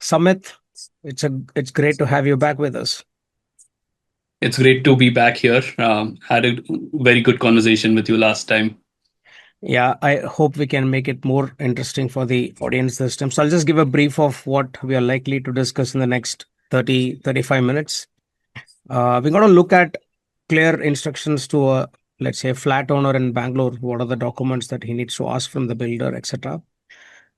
Samit, it's great to have you back with us. It's great to be back here. Had a very good conversation with you last time. Yeah, I hope we can make it more interesting for the audience this time. So I'll just give a brief of what we are likely to discuss in the next 35 minutes. We're going to look at clear instructions to a, let's say, flat owner in Bangalore. What are the documents that he needs to ask from the builder, etc.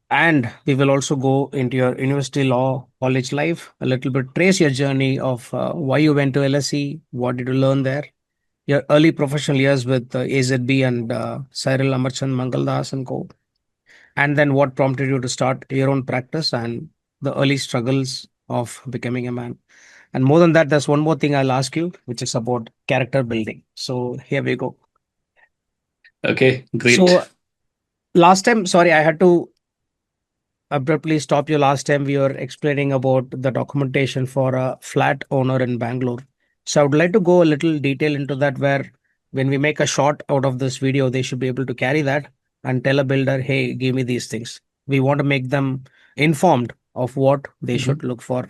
And we will also go into your university law college life, a little bit trace your journey of why you went to LSE, what did you learn there, your early professional years with AZB and Cyril Amarchand Mangaldas and co. And then what prompted you to start your own practice and the early struggles of becoming a man. And more than that, there's one more thing I'll ask you, which is about character building. So here we go. Okay, So great. last time, sorry, I had to abruptly stop you last time. We were explaining about the documentation for a flat owner in Bangalore. So I would like to go a little detail into that, where when we make a shot out of this video, they should be able to carry that and tell a builder, hey, give me these things. We want to make them informed of what they Mhm. should look for.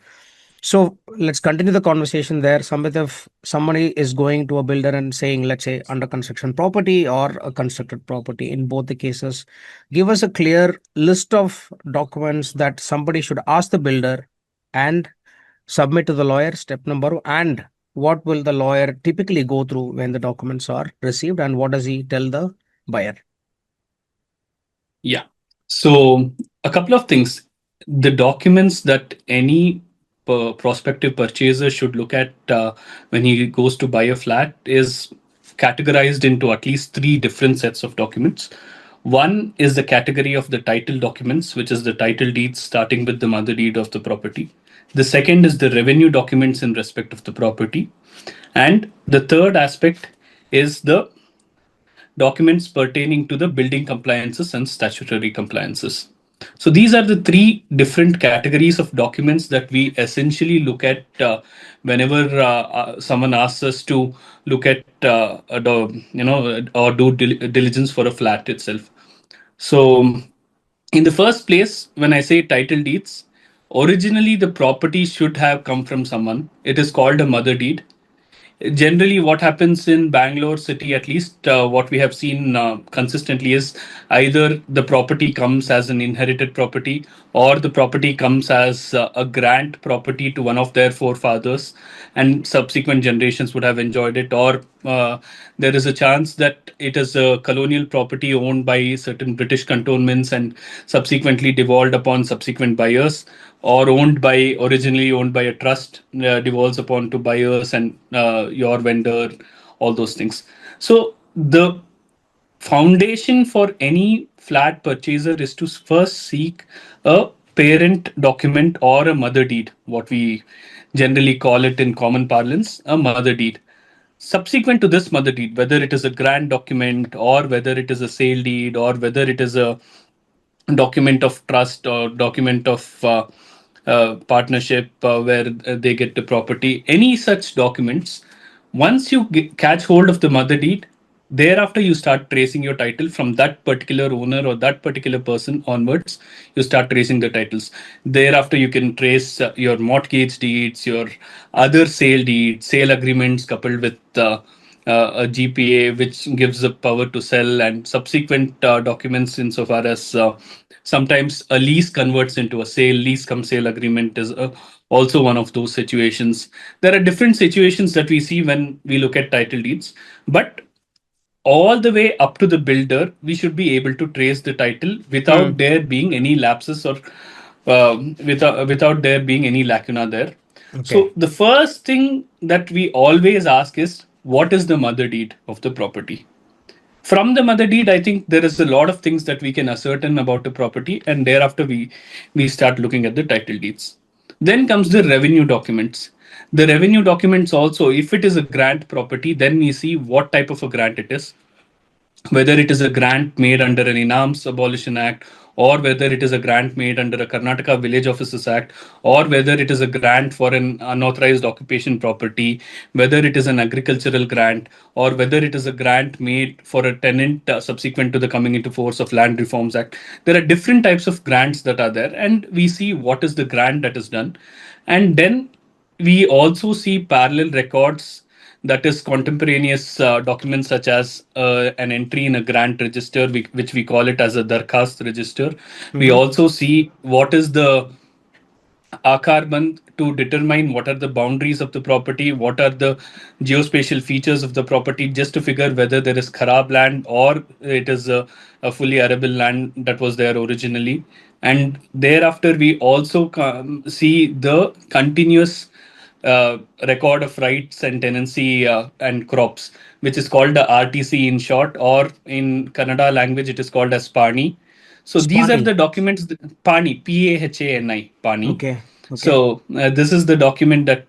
So let's continue the conversation there. Samit, if somebody is going to a builder and saying, let's say, under construction property or a constructed property, in both the cases, give us a clear list of documents that somebody should ask the builder and submit to the lawyer, step number one, and what will the lawyer typically go through when the documents are received, and what does he tell the buyer? Yeah. So, a couple of things. The documents that any prospective purchaser should look at when he goes to buy a flat is categorized into at least three different sets of documents. One is the category of the title documents, which is the title deeds starting with the mother deed of the property. The second is the revenue documents in respect of the property. And the third aspect is the documents pertaining to the building compliances and statutory compliances. So these are the three different categories of documents that we essentially look at whenever someone asks us to look at or do diligence for a flat itself. So in the first place, when I say title deeds, originally the property should have come from someone. It is called a mother deed. Generally, what happens in Bangalore city, at least what we have seen consistently, is either the property comes as an inherited property or the property comes as a grant property to one of their forefathers, and subsequent generations would have enjoyed it, or there is a chance that it is a colonial property owned by certain British cantonments and subsequently devolved upon subsequent buyers, or originally owned by a trust, devolves upon to buyers and your vendor, all those things. So the foundation for any flat purchaser is to first seek a parent document or a mother deed, what we generally call it in common parlance, a mother deed. Subsequent to this mother deed, whether it is a grant document or whether it is a sale deed or whether it is a document of trust or document of partnership where they get the property, any such documents, once you catch hold of the mother deed, thereafter you start tracing your title from that particular owner or that particular person onwards. You start tracing the titles. Thereafter you can trace your mortgage deeds, your other sale deeds, sale agreements coupled with a GPA, which gives the power to sell, and subsequent documents insofar as sometimes a lease converts into a sale. Lease come sale agreement is also one of those situations. There are different situations that we see when we look at title deeds, but all the way up to the builder, we should be able to trace the title without Hmm. there being any lapses or without there being any lacuna there. Okay. So the first thing that we always ask is, what is the mother deed of the property? From the mother deed, I think there is a lot of things that we can ascertain about a property, and thereafter we start looking at the title deeds. Then comes the revenue documents. The revenue documents also, if it is a grant property, then we see what type of a grant it is, whether it is a grant made under an Enams Abolition Act or whether it is a grant made under a Karnataka Village Officers Act, or whether it is a grant for an unauthorized occupation property, whether it is an agricultural grant, or whether it is a grant made for a tenant subsequent to the coming into force of Land Reforms Act. There are different types of grants that are there, and we see what is the grant that is done. And then we also see parallel records, that is contemporaneous documents such as an entry in a grant register, which we call it as a darkhast register. We Mm-hmm. also see what is the Akarband to determine what are the boundaries of the property, what are the geospatial features of the property, just to figure whether there is Kharab land or it is a fully arable land that was there originally. And thereafter, we also see the continuous record of rights and tenancy and crops, which is called the RTC in short, or in Kannada language, it is called as Pani. So these are Spani. the documents, Pani, Pani, Pani. Okay. Okay. So this is the document that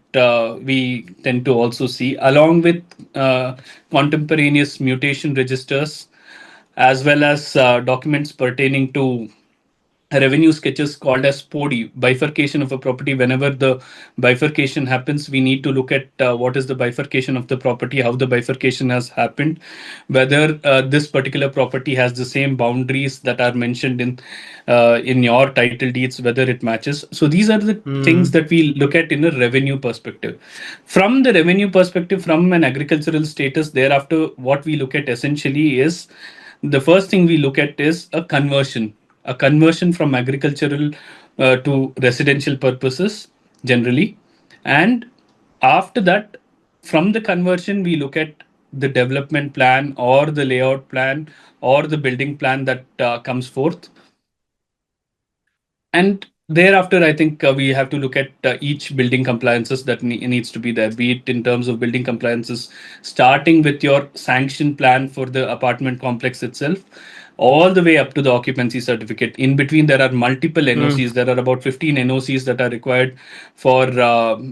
we tend to also see, along with uh, contemporaneous mutation registers, as well as documents pertaining to revenue sketches called as PODI, bifurcation of a property. Whenever the bifurcation happens, we need to look at what is the bifurcation of the property, how the bifurcation has happened, whether this particular property has the same boundaries that are mentioned in your title deeds, whether it matches. So these are the things Mm. that we look at in a revenue perspective. From the revenue perspective, from an agricultural status, thereafter, what we look at essentially is, the first thing we look at is a conversion from agricultural to residential purposes generally. And after that, from the conversion, we look at the development plan or the layout plan or the building plan that comes forth. And thereafter, I think we have to look at each building compliances that needs to be there, be it in terms of building compliances, starting with your sanction plan for the apartment complex itself, all the way up to the occupancy certificate. In between, there are multiple Mm. NOCs. There are about 15 NOCs that are required for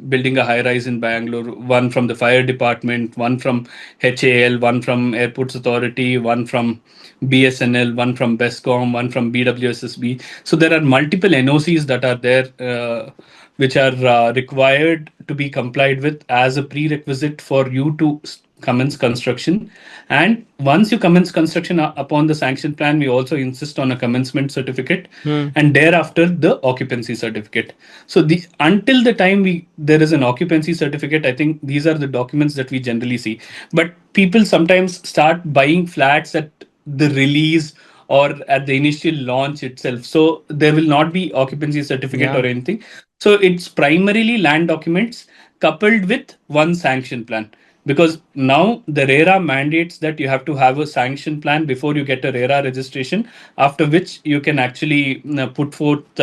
building a high rise in Bangalore. One from the fire department, one from HAL, one from Airports Authority, one from BSNL, one from BESCOM, one from BWSSB. So there are multiple NOCs that are there, which are required to be complied with as a prerequisite for you to commence construction. And once you commence construction upon the sanction plan, we also insist on a commencement certificate, Mm. and thereafter the occupancy certificate. So the until the time we there is an occupancy certificate, I think these are the documents that we generally see. But people sometimes start buying flats at the release or at the initial launch itself. So there will not be occupancy certificate Yeah. or anything. So it's primarily land documents coupled with one sanction plan. Because now the RERA mandates that you have to have a sanction plan before you get a RERA registration, after which you can actually put forth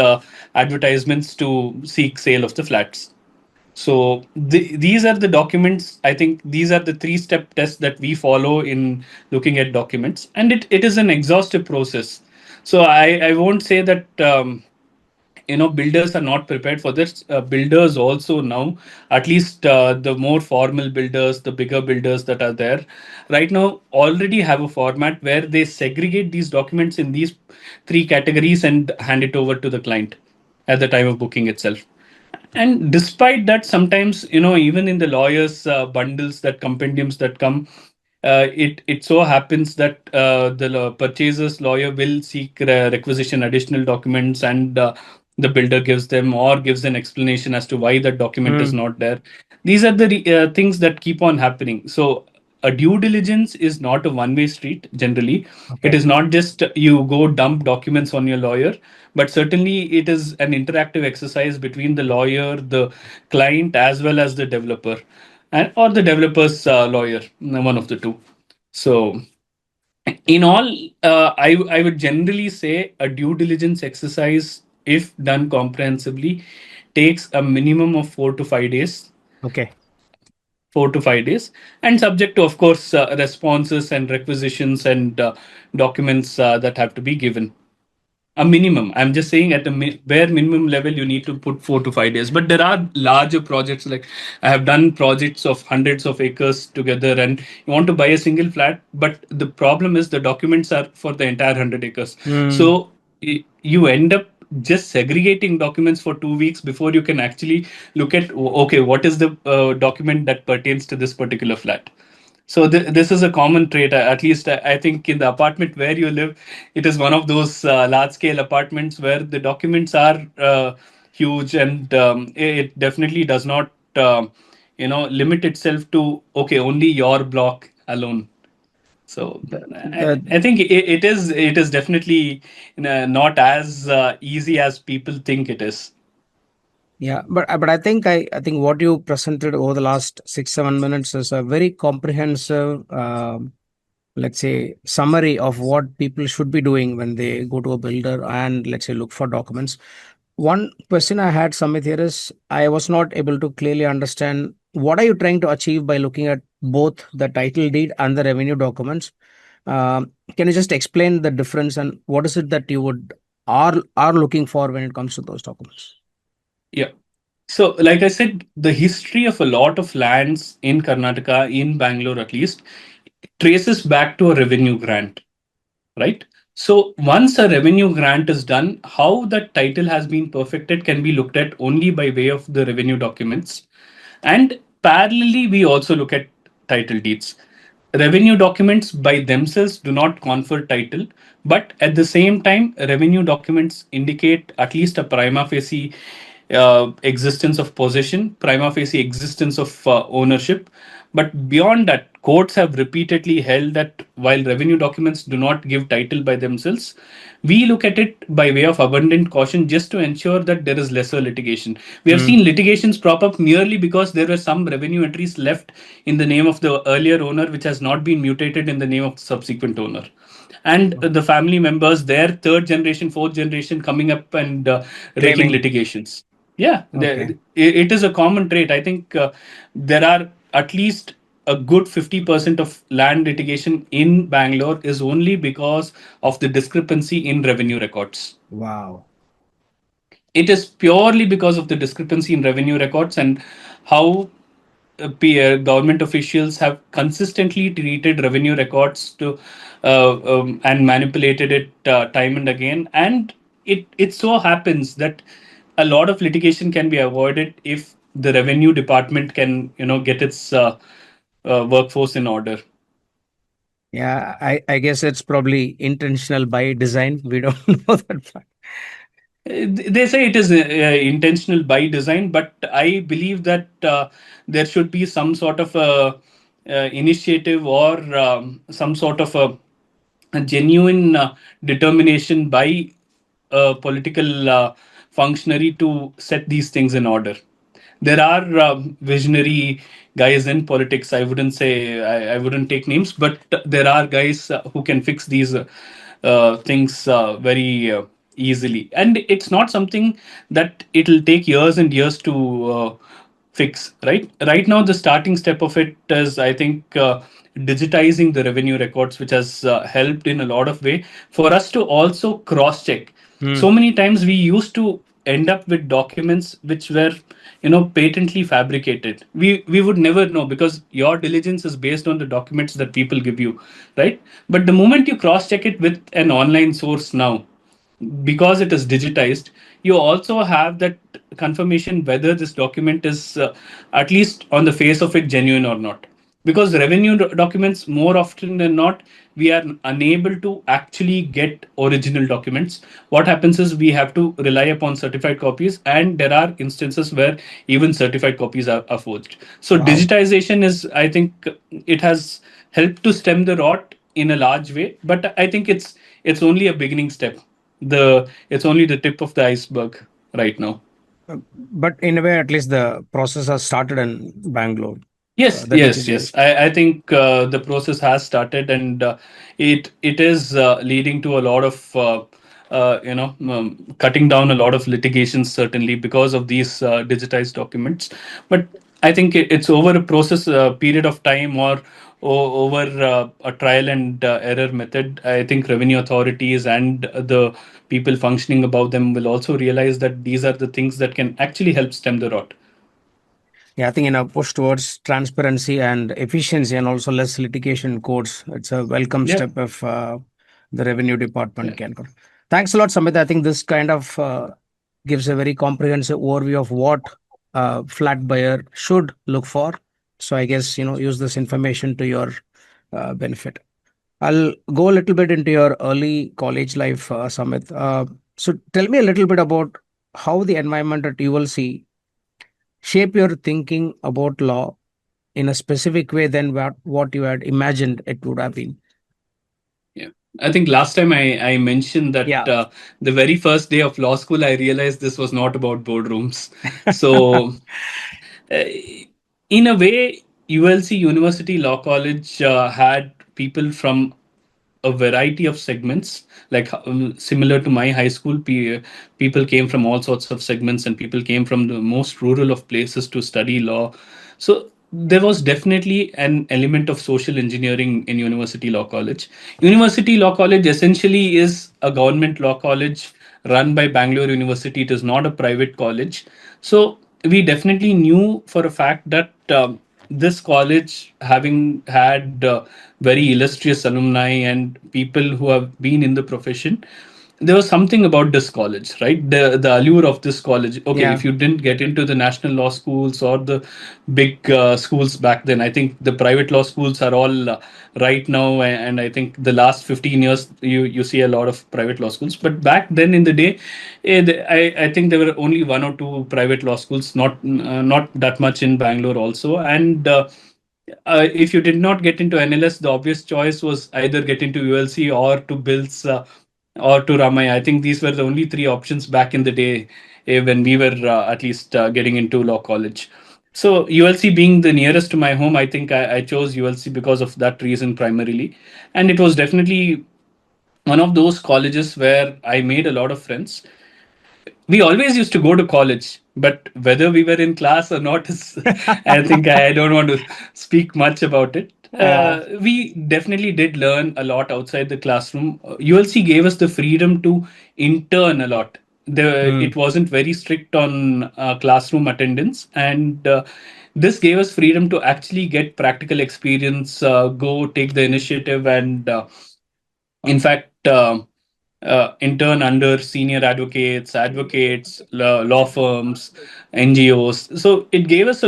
advertisements to seek sale of the flats. So these are the documents. I think these are the three-step tests that we follow in looking at documents, and it is an exhaustive process. So I won't say that builders are not prepared for this. Builders also now, at least the more formal builders, the bigger builders that are there right now, already have a format where they segregate these documents in these three categories and hand it over to the client at the time of booking itself. And despite that, sometimes, even in the lawyers bundles, that compendiums that come, it so happens that the purchaser's lawyer will seek requisition additional documents, and the builder gives them or gives an explanation as to why that document is Mm. not there. These are the things that keep on happening. So a due diligence is not a one-way street generally. It Okay. is not just you go dump documents on your lawyer, but certainly it is an interactive exercise between the lawyer, the client, as well as the developer, and or the developer's lawyer, one of the two. So in all, I would generally say a due diligence exercise, if done comprehensively, takes a minimum of 4 to 5 days. Okay. 4 to 5 days, and subject to, of course, responses and requisitions and documents that have to be given. A minimum. I'm just saying at the bare minimum level, you need to put 4 to 5 days. But there are larger projects. Like I have done projects of hundreds of acres together, and you want to buy a single flat, but the problem is the documents are for the entire 100 acres. Mm. So you end up just segregating documents for 2 weeks before you can actually look at, okay, what is the document that pertains to this particular flat. So this is a common trait. At least I think in the apartment where you live, it is one of those large scale apartments where the documents are huge, and it definitely does not limit itself to, okay, only your block alone. So I think it is definitely not as easy as people think it is. Yeah, but I think what you presented over the last 6 7 minutes is a very comprehensive, let's say, summary of what people should be doing when they go to a builder and, let's say, look for documents. One question I had, Samit, here is I was not able to clearly understand what are you trying to achieve by looking at both the title deed and the revenue documents. Can you just explain the difference and what is it that you would are looking for when it comes to those documents? Yeah. So, like I said, the history of a lot of lands in Karnataka, in Bangalore at least, traces back to a revenue grant, right? So, once a revenue grant is done, how that title has been perfected can be looked at only by way of the revenue documents. And parallelly, we also look at title deeds. Revenue documents by themselves do not confer title, but at the same time, revenue documents indicate at least a prima facie existence of possession, prima facie existence of ownership. But beyond that, courts have repeatedly held that while revenue documents do not give title by themselves, we look at it by way of abundant caution just to ensure that there is lesser litigation. We have Hmm. seen litigations prop up merely because there were some revenue entries left in the name of the earlier owner, which has not been mutated in the name of the subsequent owner. And the family members, their third generation, fourth generation, coming up and raking Claiming. litigations. Yeah, Okay. it is a common trait. I think there are at least a good 50% of land litigation in Bangalore is only because of the discrepancy in revenue records. Wow. It is purely because of the discrepancy in revenue records and how government officials have consistently treated revenue records to and manipulated it time and again. And it so happens that a lot of litigation can be avoided if the revenue department can get its workforce in order. Yeah, I guess it's probably intentional by design. We don't know that part. They say it is intentional by design, but I believe that there should be some sort of initiative or some sort of a genuine determination by a political functionary to set these things in order. There are visionary guys in politics. I wouldn't say, I wouldn't take names, but there are guys who can fix these things very easily. And it's not something that it'll take years and years to fix. Right now, the starting step of it is, I think, digitizing the revenue records, which has helped in a lot of way for us to also cross check. So Hmm. many times we used to end up with documents which were patently fabricated. We would never know because your diligence is based on the documents that people give you, right? But the moment you cross check it with an online source now, because it is digitized, you also have that confirmation whether this document is at least on the face of it genuine or not. Because revenue documents, more often than not, we are unable to actually get original documents. What happens is we have to rely upon certified copies, and there are instances where even certified copies are forged. So Wow. digitization is, I think, it has helped to stem the rot in a large way, but I think it's only a beginning step. It's only the tip of the iceberg right now. But in a way, at least the process has started in Bangalore. Yes, The yes, yes. digitization. I think the process has started, and it is leading to a lot of cutting down a lot of litigations, certainly because of these digitized documents. But I think it's over a process period of time, or over a trial and error method. I think revenue authorities and the people functioning above them will also realize that these are the things that can actually help stem the rot. Yeah, I think in a push towards transparency and efficiency and also less litigation codes, it's a welcome Yeah. step if the revenue Yeah. department can. Thanks a lot, Samit. I think this kind of gives a very comprehensive overview of what a flat buyer should look for. So I guess, use this information to your benefit. I'll go a little bit into your early college life, Samit. So tell me a little bit about how the environment at ULC shape your thinking about law in a specific way than what you had imagined it would have been. Yeah. I think last time I mentioned that Yeah. the very first day of law school, I realized this was not about boardrooms. So, uh, in a way, ULC University Law College had people from a variety of segments, like similar to my high school. People came from all sorts of segments, and people came from the most rural of places to study law. So there was definitely an element of social engineering in University Law College. University Law College essentially is a government law college run by Bangalore University. It is not a private college. So we definitely knew for a fact that this college, having had very illustrious alumni and people who have been in the profession, there was something about this college, right? The allure of this college. Okay, Yeah. if you didn't get into the national law schools or the big schools back then, I think the private law schools are all right now, and I think the last 15 years you see a lot of private law schools. But back then in the day, I think there were only one or two private law schools, not that much in Bangalore also, and if you did not get into NLS, the obvious choice was either get into ULC or to Bills or to Ramaya. I think these were the only three options back in the day when we were at least getting into law college. So ULC being the nearest to my home, I think I chose ULC because of that reason primarily, and it was definitely one of those colleges where I made a lot of friends. We always used to go to college, but whether we were in class or not is, I think I don't want to speak much about it. Yeah. We definitely did learn a lot outside the classroom. ULC gave us the freedom to intern a lot. It Mm. wasn't very strict on classroom attendance, and this gave us freedom to actually get practical experience, go take the initiative, and in fact, intern under senior advocates, law firms, NGOs. So it gave us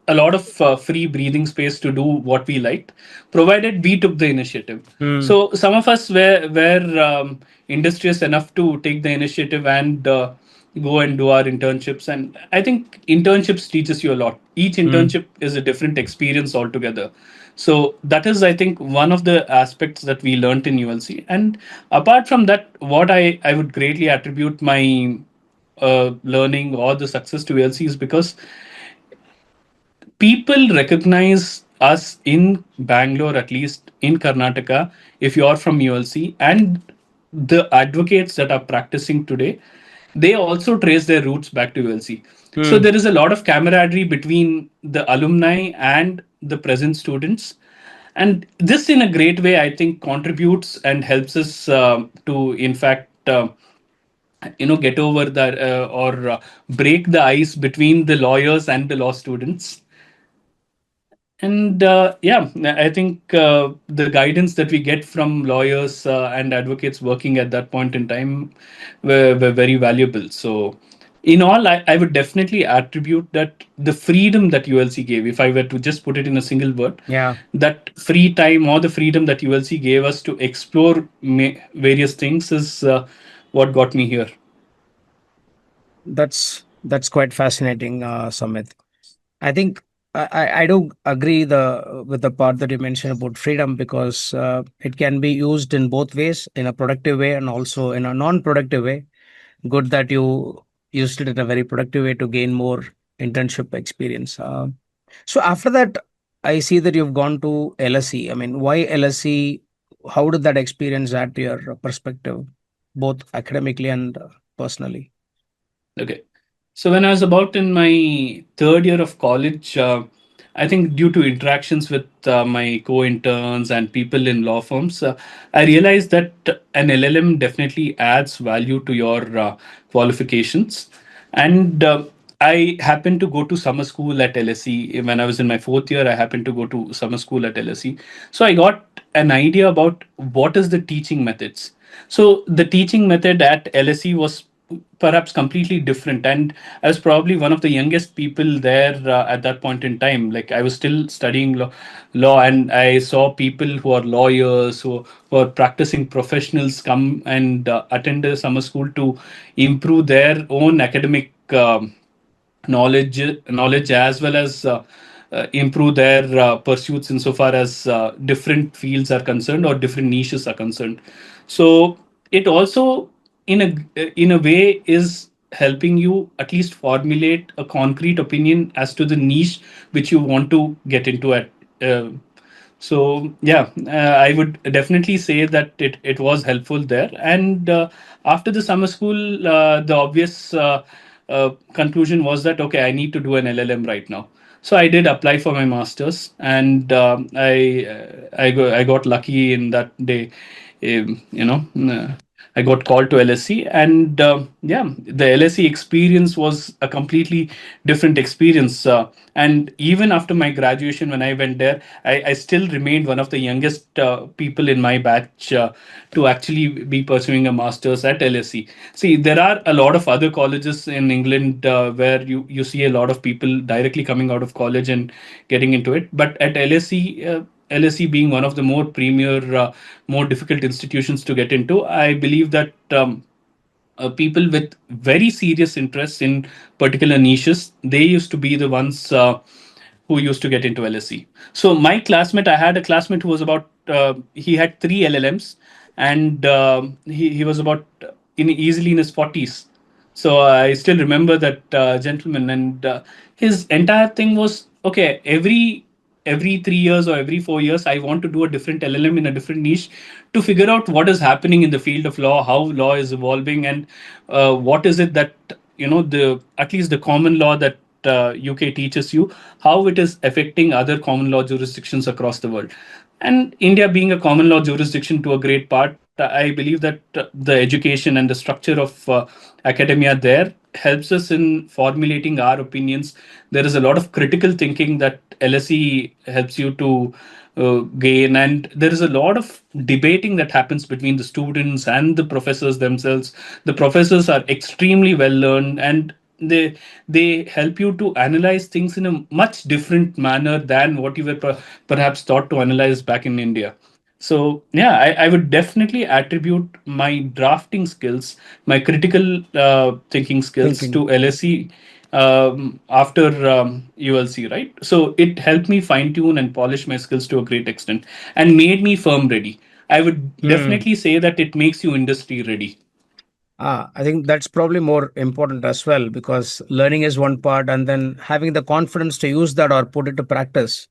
a lot of free breathing space to do what we liked, provided we took the initiative. Mm. So some of us were industrious enough to take the initiative and go and do our internships. And I think internships teaches you a lot. Each Mm. internship is a different experience altogether. So that is, I think, one of the aspects that we learned in ULC. And apart from that, what I would greatly attribute my learning or the success to ULC is because people recognize us in Bangalore, at least in Karnataka, if you're from ULC, and the advocates that are practicing today, they also trace their roots back to ULC. So Mm. there is a lot of camaraderie between the alumni and the present students. And this, in a great way, I think, contributes and helps us to, in fact, get over that or break the ice between the lawyers and the law students. And yeah, I think the guidance that we get from lawyers and advocates working at that point in time were very valuable. So, in all, I would definitely attribute that the freedom that ULC gave, if I were to just put it in a single word, Yeah. that free time or the freedom that ULC gave us to explore various things is what got me here. That's quite fascinating, Samit. I think I do agree the with the part that you mentioned about freedom, because it can be used in both ways, in a productive way and also in a non-productive way. Good that you used it in a very productive way to gain more internship experience. So after that, I see that you've gone to LSE. I mean, why LSE? How did that experience add to your perspective, both academically and personally? Okay. So when I was about in my third year of college, I think due to interactions with my co-interns and people in law firms, I realized that an LLM definitely adds value to your qualifications. And I happened to go to summer school at LSE. When I was in my fourth year, I happened to go to summer school at LSE. So I got an idea about what is the teaching methods. So the teaching method at LSE was perhaps completely different, and I was probably one of the youngest people there at that point in time. Like I was still studying law, and I saw people who are lawyers, who are practicing professionals come and attend the summer school to improve their own academic knowledge as well as improve their pursuits insofar as different fields are concerned or different niches are concerned. So it also in a way is helping you at least formulate a concrete opinion as to the niche which you want to get into at uh, so yeah, I would definitely say that it was helpful there. And after the summer school, the obvious conclusion was that okay, I need to do an LLM right now. So I did apply for my masters, and I got lucky in that day. You know, I got called to LSE, and yeah, the LSE experience was a completely different experience. And even after my graduation, when I went there, I still remained one of the youngest people in my batch to actually be pursuing a master's at LSE. See, there are a lot of other colleges in England where you see a lot of people directly coming out of college and getting into it. But at LSE, LSE being one of the more premier, more difficult institutions to get into, I believe that people with very serious interests in particular niches, they used to be the ones who used to get into LSE. So my classmate, I had a classmate who was about he had three LLMs, and he was about in easily in his 40s. So I still remember that gentleman, and his entire thing was okay. Every 3 years or every 4 years, I want to do a different LLM in a different niche to figure out what is happening in the field of law, how law is evolving, and what is it that the at least the common law that UK teaches you, how it is affecting other common law jurisdictions across the world. And India being a common law jurisdiction to a great part, I believe that the education and the structure of academia there helps us in formulating our opinions. There is a lot of critical thinking that LSE helps you to gain, and there is a lot of debating that happens between the students and the professors themselves. The professors are extremely well learned, and they help you to analyze things in a much different manner than what you were perhaps taught to analyze back in India. So yeah, I would definitely attribute my drafting skills, my critical thinking skills Thinking. to LSE after ULC, right? So it helped me fine tune and polish my skills to a great extent and made me firm ready. I would Hmm. definitely say that it makes you industry ready. I think that's probably more important as well, because learning is one part, and then having the confidence to use that or put it to practice,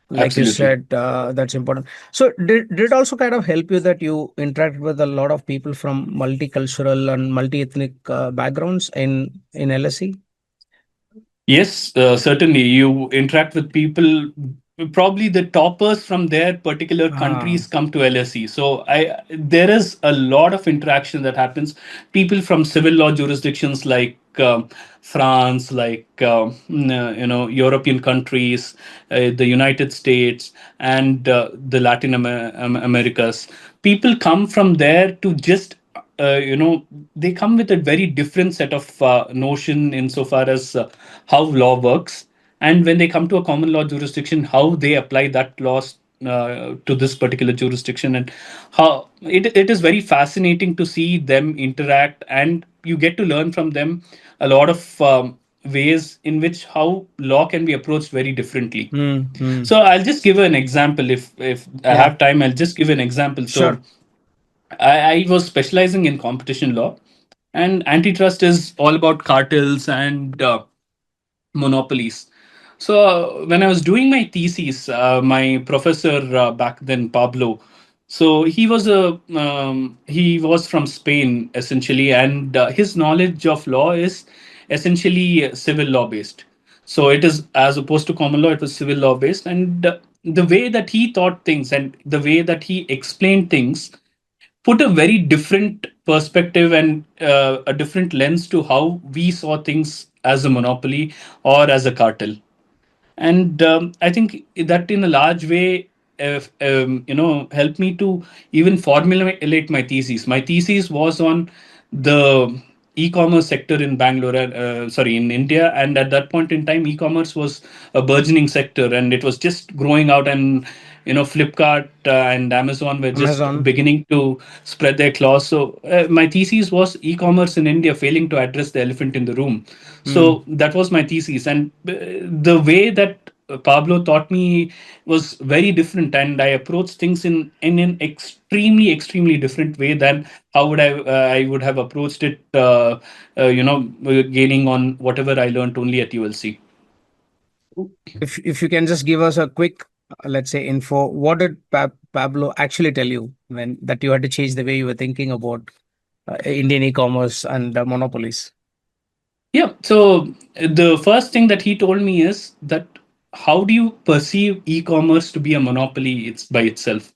like you Absolutely. said, that's important. So did it also kind of help you that you interact with a lot of people from multicultural and multi-ethnic backgrounds in LSE? Yes, certainly. You interact with people. Probably the toppers from their particular Ah. countries come to LSE. So there is a lot of interaction that happens. People from civil law jurisdictions like France, like European countries, the United States, and the Latin Americas. People come from there to just they come with a very different set of notion insofar as how law works, and when they come to a common law jurisdiction, how they apply that laws to this particular jurisdiction, and how it is very fascinating to see them interact, and you get to learn from them a lot of ways in which how law can be approached very differently. Hmm. Hmm. So I'll just give an example. If I Yeah. have time, I'll just give an example. So Sure. I was specializing in competition law, and antitrust is all about cartels and monopolies. So when I was doing my thesis, my professor back then, Pablo, so he was from Spain essentially, and his knowledge of law is essentially civil law based. So it is as opposed to common law, it was civil law based, and the way that he taught things and the way that he explained things put a very different perspective and a different lens to how we saw things as a monopoly or as a cartel. And I think that in a large way helped me to even formulate my thesis. My thesis was on the e-commerce sector in Bangalore, sorry, in India. And at that point in time, e-commerce was a burgeoning sector, and it was just growing out. And Flipkart and Amazon were just Amazon. beginning to spread their claws. So my thesis was e-commerce in India failing to address the elephant in the room. Mm. So that was my thesis, and the way that Pablo taught me was very different, and I approached things in an extremely different way than how would I would have approached it, gaining on whatever I learned only at ULC. If you can just give us a quick, let's say, info, what did Pablo actually tell you when that you had to change the way you were thinking about Indian e-commerce and monopolies? Yeah. So the first thing that he told me is that how do you perceive e-commerce to be a monopoly? It's by itself.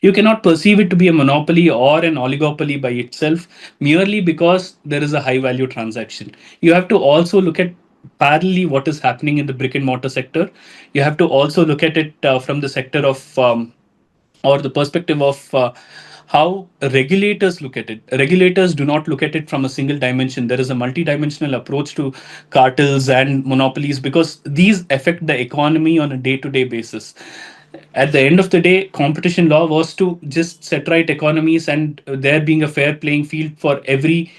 You cannot perceive it to be a monopoly or an oligopoly by itself merely because there is a high value transaction. You have to also look at parallelly what is happening in the brick and mortar sector. You have to also look at it from the sector of or the perspective of how regulators look at it. Regulators do not look at it from a single dimension. There is a multidimensional approach to cartels and monopolies because these affect the economy on a day to day basis. At the end of the day, competition law was to just set right economies and there being a fair playing field for every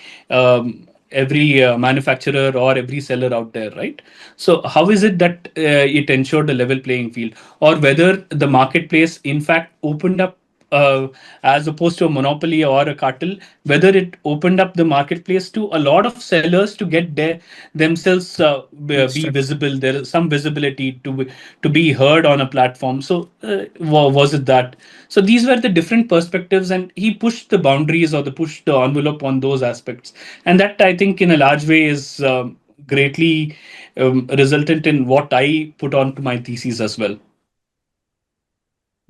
manufacturer or every seller out there, right? So how is it that it ensured a level playing field, or whether the marketplace in fact opened up, as opposed to a monopoly or a cartel, whether it opened up the marketplace to a lot of sellers to get themselves be Listed. visible. There is some visibility to be heard on a platform. So was it that? So these were the different perspectives, and he pushed the boundaries or the pushed the envelope on those aspects, and that I think in a large way is greatly resultant in what I put onto my thesis as well.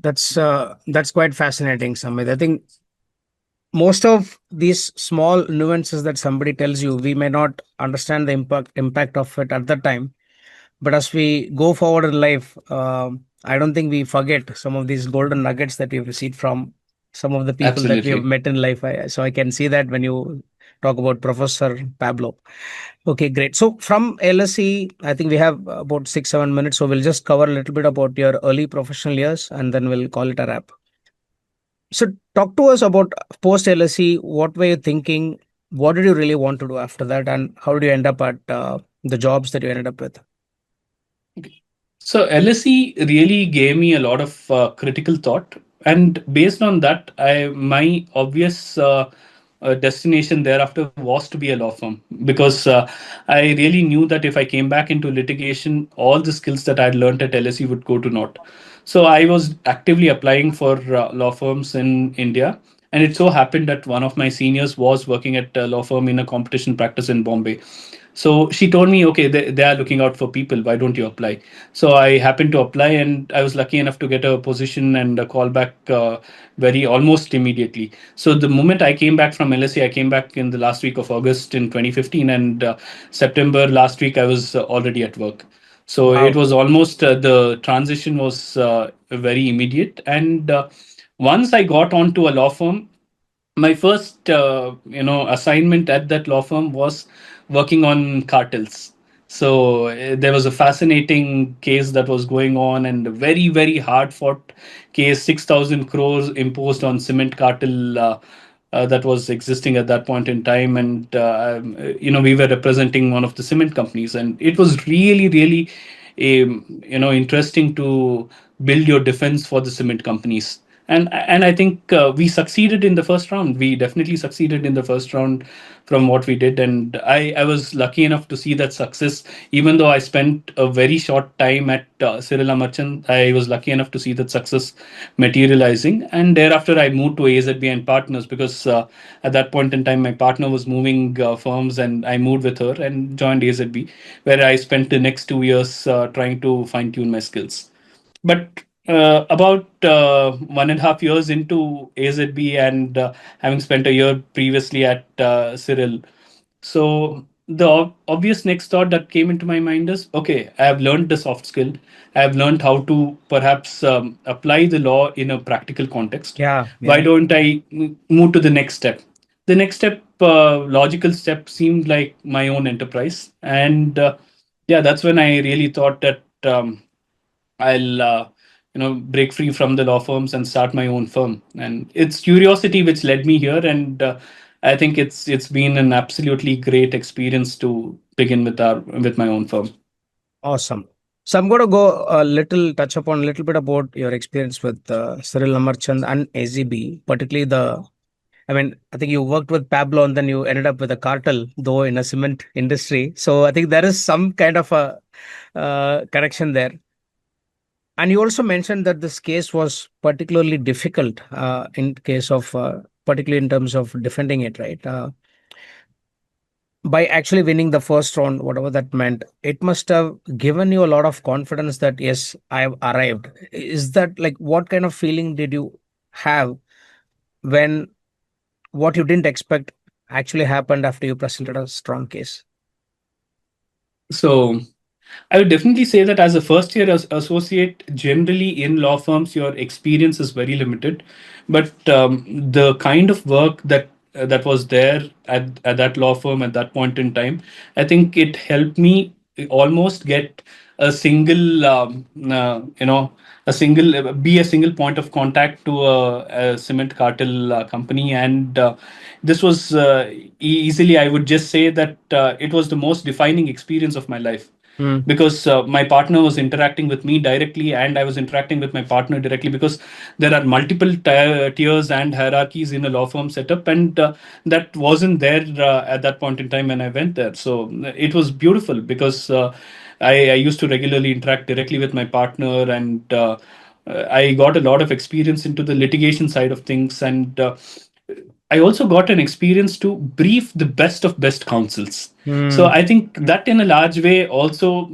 That's quite fascinating, Samit. I think most of these small nuances that somebody tells you, we may not understand the impact of it at the time, but as we go forward in life, I don't think we forget some of these golden nuggets that we've received from some of the people that we have Absolutely. met in life. So I can see that when you talk about Professor Pablo. Okay, great. So from LSE, I think we have about 6 7 minutes, so we'll just cover a little bit about your early professional years and then we'll call it a wrap. So talk to us about post LSE. What were you thinking? What did you really want to do after that, and how did you end up at the jobs that you ended up with? So LSE really gave me a lot of critical thought, and based on that, I my obvious destination thereafter was to be a law firm because I really knew that if I came back into litigation, all the skills that I'd learned at LSE would go to naught. So I was actively applying for law firms in India, and it so happened that one of my seniors was working at a law firm in a competition practice in Bombay. So she told me, okay, they are looking out for people. Why don't you apply? So I happened to apply, and I was lucky enough to get a position and a call back very almost immediately. So the moment I came back from LSE, I came back in the last week of August in 2015, and September last week I was already at work. So it Wow. was almost the transition was very immediate, and once I got onto a law firm, my first assignment at that law firm was working on cartels. So there was a fascinating case that was going on, and a very hard fought case, 6,000 crores imposed on cement cartel that was existing at that point in time. And we were representing one of the cement companies, and it was really interesting to build your defense for the cement companies. And I think we succeeded in the first round. We definitely succeeded in the first round from what we did, and I was lucky enough to see that success. Even though I spent a very short time at Cyril Merchant, I was lucky enough to see that success materializing. And thereafter, I moved to AZB and Partners because at that point in time, my partner was moving firms, and I moved with her and joined AZB, where I spent the next 2 years trying to fine tune my skills. But about 1.5 years into AZB, and having spent a year previously at Cyril, so the obvious next thought that came into my mind is, okay, I have learned the soft skill. I have learned how to perhaps apply the law in a practical context. Yeah, Why yeah. don't I move to the next step? The next step, logical step, seemed like my own enterprise. And yeah, that's when I really thought that I'll break free from the law firms and start my own firm. And it's curiosity which led me here, and I think it's been an absolutely great experience to begin with my own firm. Awesome. So I'm going to go a little touch upon a little bit about your experience with Cyril Amarchand and AZB, particularly I mean, I think you worked with Pablo and then you ended up with a cartel, though in a cement industry. So I think there is some kind of a connection there. And you also mentioned that this case was particularly difficult in case of, particularly in terms of defending it, right? By actually winning the first round, whatever that meant, it must have given you a lot of confidence that, yes, I've arrived. Is that like what kind of feeling did you have when what you didn't expect actually happened after you presented a strong case? So I would definitely say that as a first year associate, generally in law firms, your experience is very limited. But the kind of work that was there at that law firm at that point in time, I think it helped me almost get a single, be a single point of contact to a cement cartel company. And this was easily, I would just say that it was the most defining experience of my life, Hmm. because my partner was interacting with me directly and I was interacting with my partner directly, because there are multiple tiers and hierarchies in a law firm setup, and that wasn't there at that point in time when I went there. So it was beautiful because I used to regularly interact directly with my partner, and I got a lot of experience into the litigation side of things. And I also got an experience to brief the best of best counsels. So Hmm. I think that in a large way also,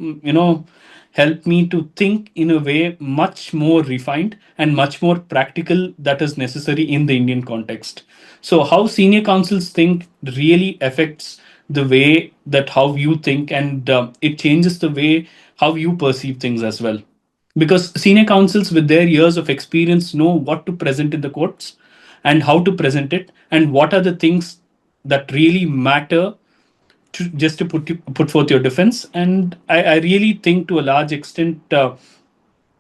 helped me to think in a way much more refined and much more practical that is necessary in the Indian context. So how senior counsels think really affects the way that how you think, and it changes the way how you perceive things as well, because senior counsels with their years of experience know what to present in the courts and how to present it, and what are the things that really matter just to put forth your defense. And I really think to a large extent,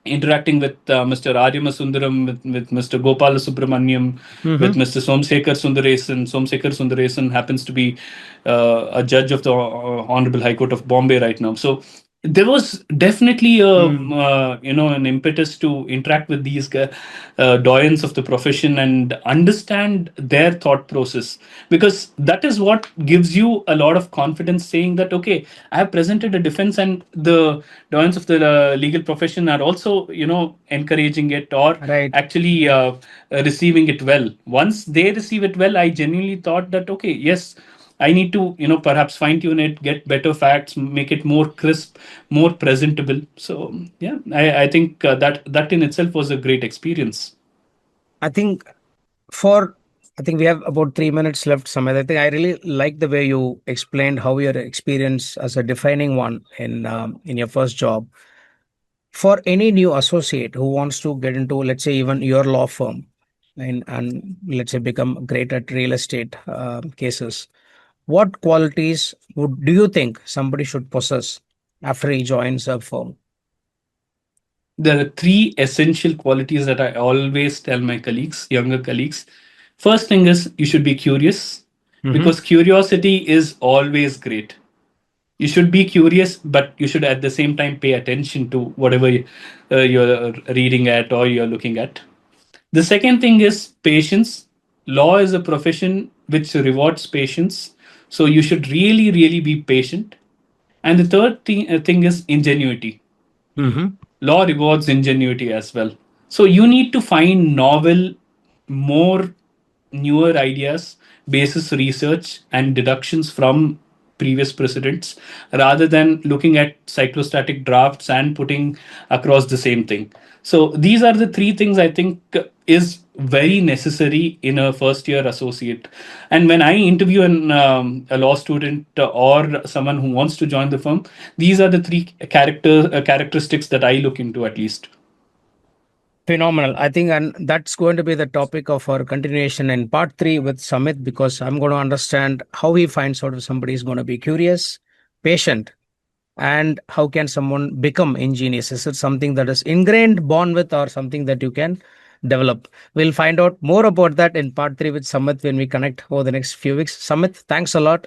interacting with Mr. Aryama Sundaram, with Mr. Gopala Subramaniam, with Mm-hmm. Mr. Somsekhar Sundaresan. Somsekhar Sundaresan happens to be a judge of the Honorable High Court of Bombay right now. So there was definitely Hmm. an impetus to interact with these doyens of the profession and understand their thought process, because that is what gives you a lot of confidence, saying that, okay, I have presented a defense, and the doyens of the legal profession are also encouraging it, or Right. actually receiving it well. Once they receive it well, I genuinely thought that, okay, yes, I need to, perhaps fine tune it, get better facts, make it more crisp, more presentable. So yeah, I think that in itself was a great experience. I think for I think we have about 3 minutes left, Samit. I think I really like the way you explained how your experience as a defining one in your first job. For any new associate who wants to get into, let's say, even your law firm, and let's say become great at real estate cases, what qualities would do you think somebody should possess after he joins a firm? There are three essential qualities that I always tell my colleagues, younger colleagues. First thing is, you should be curious, Mm-hmm. because curiosity is always great. You should be curious, but you should at the same time pay attention to whatever you're reading at or you're looking at. The second thing is patience. Law is a profession which rewards patience. So you should really, really be patient. And the third thing is ingenuity. Mm-hmm. Law rewards ingenuity as well. So you need to find novel, more newer ideas, basis research, and deductions from previous precedents, rather than looking at cyclostatic drafts and putting across the same thing. So these are the three things I think is very necessary in a first year associate. And when I interview a law student or someone who wants to join the firm, these are the three characteristics that I look into at least. Phenomenal. I think, and that's going to be the topic of our continuation in part three with Samit, because I'm going to understand how he finds out if somebody is going to be curious, patient, and how can someone become ingenious. Is it something that is ingrained, born with, or something that you can develop? We'll find out more about that in part three with Samit when we connect over the next few weeks. Samit, thanks a lot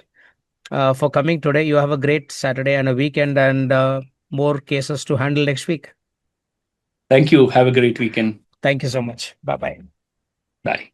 for coming today. You have a great Saturday and a weekend, and more cases to handle next week. Thank you. Have a great weekend. Thank you so much. Bye bye. Bye.